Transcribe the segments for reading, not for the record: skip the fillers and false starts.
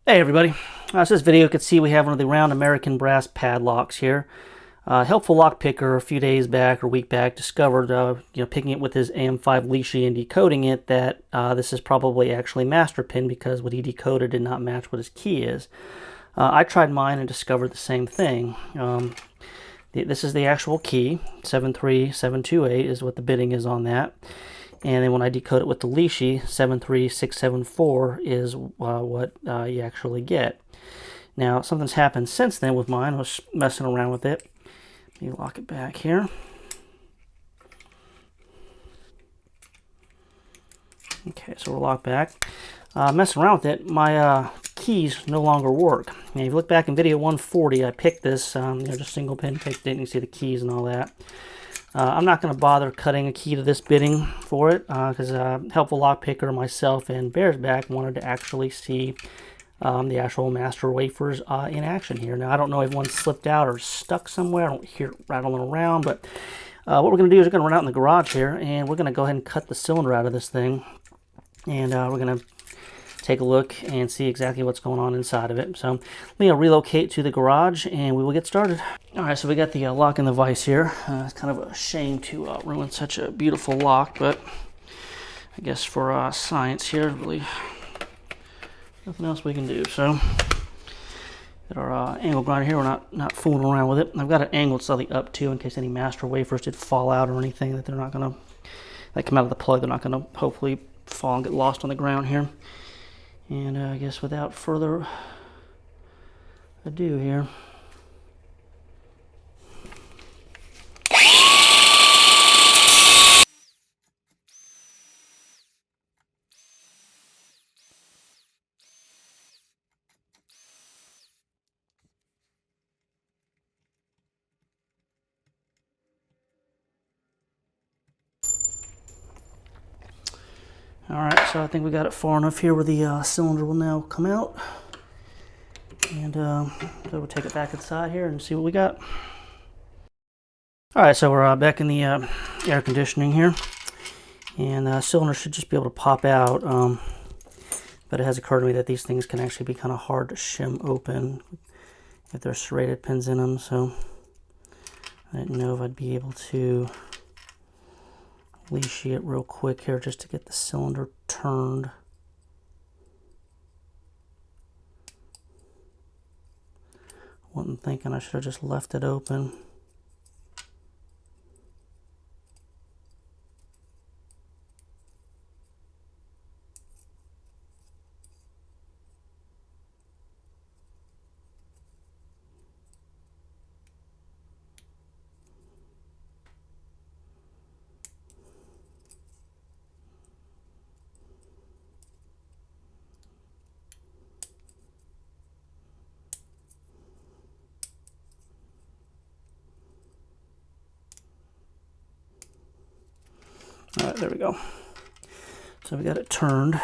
Hey everybody, so this video you can see we have one of the round American brass padlocks here. Helpful lock picker a few days back or a week back discovered, picking it with his AM5 leashy and decoding it, that this is probably actually master pin because what he decoded did not match what his key is. I tried mine and discovered the same thing. This is the actual key, 73728 is what the bitting is on that. And then when I decode it with the leashy, 73674 is what you actually get. Now, something's happened since then with mine. I was messing around with it. Let me lock it back here. Okay, so we're locked back. Messing around with it, my keys no longer work. Now, if you look back in video 140, I picked this, just single pin, picked it, and you see the keys and all that. I'm not going to bother cutting a key to this bitting for it because Helpful Lock Picker, myself, and Bearsback wanted to actually see the actual master wafers in action here. Now, I don't know if one slipped out or stuck somewhere. I don't hear it rattling around, but what we're going to do is we're going to run out in the garage here, and we're going to go ahead and cut the cylinder out of this thing, and we're going to take a look and see exactly what's going on inside of it. So let me relocate to the garage and we will get started. All right, so we got the lock in the vise here. It's kind of a shame to ruin such a beautiful lock, but I guess for science here, really nothing else we can do. So got our angle grinder here. We're not fooling around with it. I've got it angled slightly up too in case any master wafers did fall out or anything that they're not gonna, that come out of the plug, they're not gonna hopefully fall and get lost on the ground here. And I guess without further ado here. Alright, so I think we got it far enough here where the cylinder will now come out. And so we'll take it back inside here and see what we got. Alright, so we're back in the air conditioning here. And the cylinder should just be able to pop out. But it has occurred to me that these things can actually be kind of hard to shim open if there's serrated pins in them. So I didn't know if I'd be able to leashy it real quick here just to get the cylinder turned. Wasn't thinking I should have just left it open. All right, there we go. So we got it turned.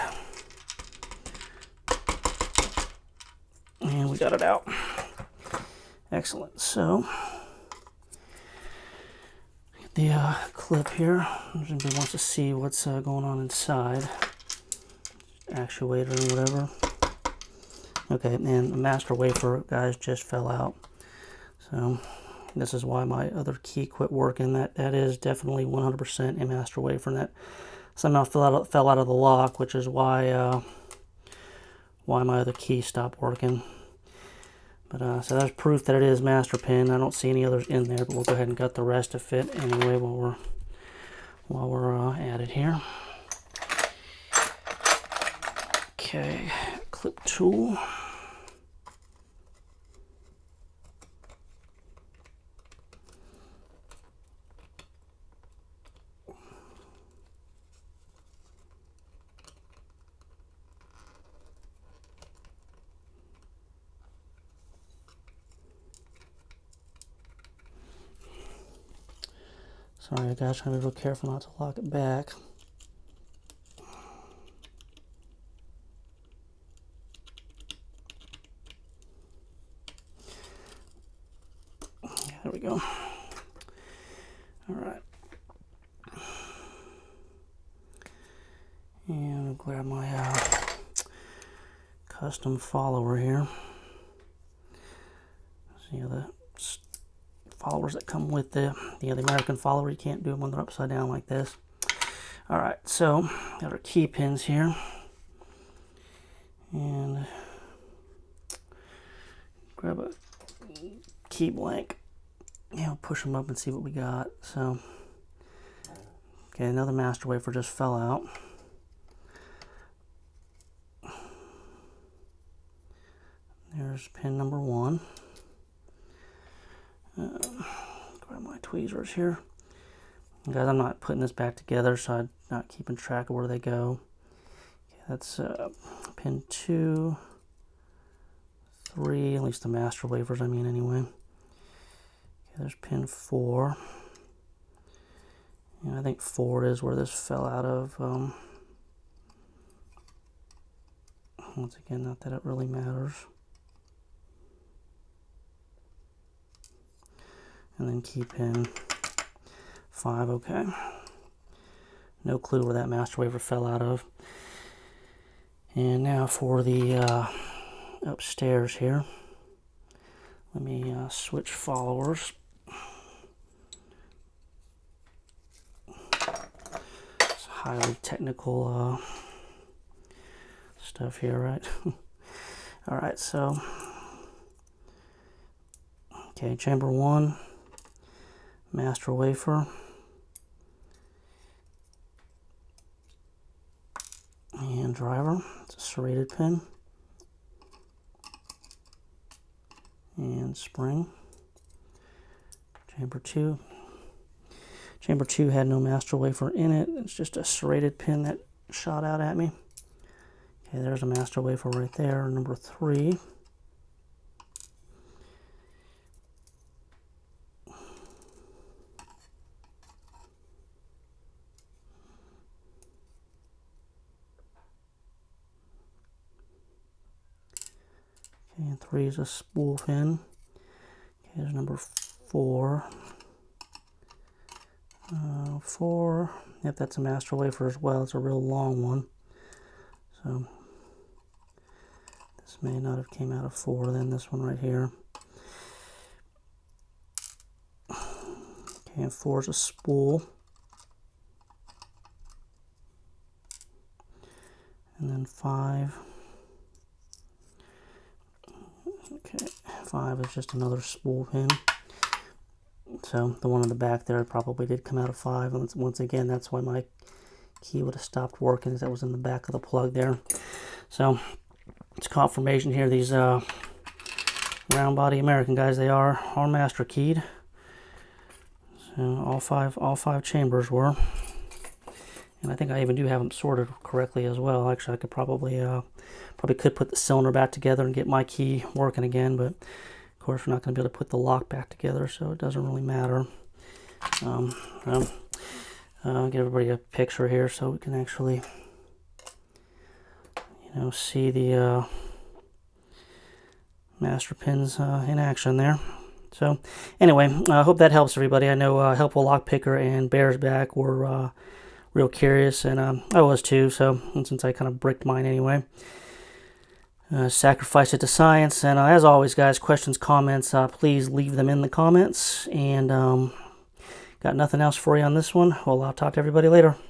And we got it out. Excellent. So, the clip here. If anybody wants to see what's going on inside. Actuator or whatever. Okay, and the master wafer, guys, just fell out. So this is why my other key quit working. That is definitely 100% a master wafer, and that somehow fell out of the lock, which is why my other key stopped working. But so that's proof that it is master pin. I don't see any others in there, but we'll go ahead and gut the rest to fit anyway while we're at it here. Okay, clip tool. Sorry guys, trying to be real careful not to lock it back. There we go. All right. And I'll grab my custom follower here. See the followers that come with the American follower. You can't do them when they're upside down like this. All right, so got our key pins here, and grab a key blank. Yeah, we'll push them up and see what we got. So, okay, another master wafer just fell out. There's pin number 1. Grab my tweezers here. Guys, I'm not putting this back together, so I'm not keeping track of where they go. Okay, that's pin 2, 3, at least the master wafers, I mean, anyway. Okay, there's pin 4. And I think 4 is where this fell out of. Once again, not that it really matters. And then key pin 5, okay. No clue where that master wafer fell out of. And now for the upstairs here. Let me switch followers. It's highly technical stuff here, right? All right, so, okay, chamber 1. Master wafer, and driver. It's a serrated pin, and spring. Chamber 2. Chamber 2 had no master wafer in it. It's just a serrated pin that shot out at me. Okay, there's a master wafer right there, number 3. And 3 is a spool pin. Okay, there's number 4. 4. Yep, that's a master wafer as well. It's a real long one. So this may not have came out of 4. Then this one right here. Okay, and 4 is a spool. And then 5. Okay, 5 is just another spool pin. So the one on the back there probably did come out of 5. And once again, that's why my key would have stopped working, as that was in the back of the plug there. So it's confirmation here. These round body American guys, they are master keyed. So all five chambers were. And I think I even do have them sorted correctly as well. Actually, I could probably could put the cylinder back together and get my key working again, but of course we're not going to be able to put the lock back together, so it doesn't really matter. Give everybody a picture here so we can actually, see the master pins in action there. So anyway, I hope that helps everybody. I know Helpful Lock Picker and Bear's Back were real curious, and I was too, so since I kind of bricked mine anyway. Sacrifice it to science, and as always guys, questions, comments, please leave them in the comments, and got nothing else for you on this one. Well, I'll talk to everybody later.